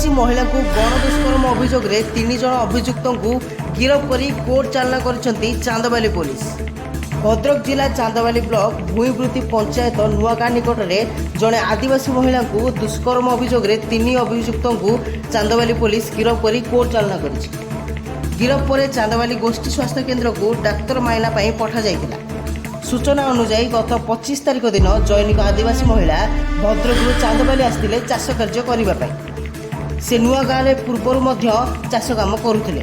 आदिवासी महिला को गण दुष्कर्म अभियोग में 3 जन अभियुक्त गिरफ्त कर कोर्ट चालना कर चांदबाली पुलिस। भद्रक जिला चांदबाली ब्लॉक भूईवृत्ति पंचायत नुआगाँ निकट में जड़े आदिवासी महिला को दुष्कर्म अभियोग में 3 अभियुक्त चांदबाली पुलिस गिरफ्त कर कोर्ट चालना कर गिरफ्त पर चांदबाली गोष्ठी स्वास्थ्य केन्द्र को डाक्तर माइना पठा जाइथिला। सूचना अनुसार गत 25 तारिख दिन जैनिक आदिवासी महिला भद्रक चांदबाली आसते चाष कार्य करने से नुआ गाँव में पूर्वर चाष काम करुले।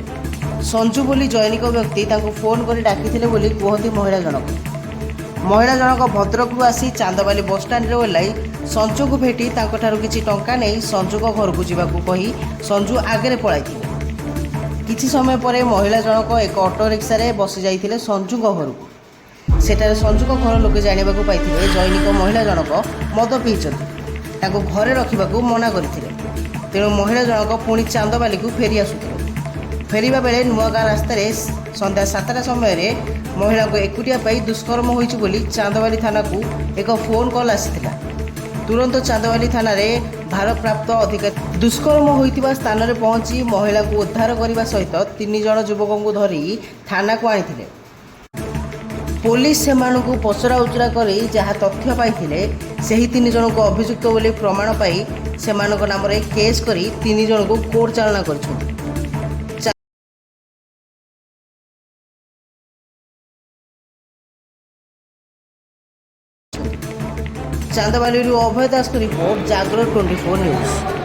संजू बोली जैनिक व्यक्ति फोन कर डाकी कहती महिला जनक भद्रक आसी चांदबाली बस स्टाण्ड ओह्लाई संजू को भेटी किसी टंका नहीं संजू घर को जावाक कही संजू आगे पलाई। किछि समय पर महिला जनक एक ऑटो रिक्शा रे बसी जाइथिले संजू घर को। सेठारे संजू घर लोक जानिबा को पाइथिले जैनिक महिला जनक मद पीछे घरे रखा मना करथिले। तेणु महिला जनक पुणी चांदबाली को फेरी आसुथिले। फेरिबा बेले नुआगाँ रास्तार संध्या 7टा समय महिला को एकुटिया पाई दुष्कर्म होइछि बोली चांदबाली थाना को एक फोन कॉल आसीथिला। तुरंत चांदबाली थाना रे भारप्राप्त अधिकारी दुष्कर्म होइतिबा स्थान रे पहुंची महिला को उद्धार करने सहित 3 जन युवकों को धरी थाना को आनिथिले। पुलिस सेमानकु पचरा उचरा करी जहाँ तथ्य पाइथिले सेही 3 जन को अभियुक्त बोली प्रमाण पाई सेमानक नाम रे केस करी 3 जन को कोर्ट चालना करछुं। चांदबाली अभय दास को रिपोर्ट जागरण 24 न्यूज।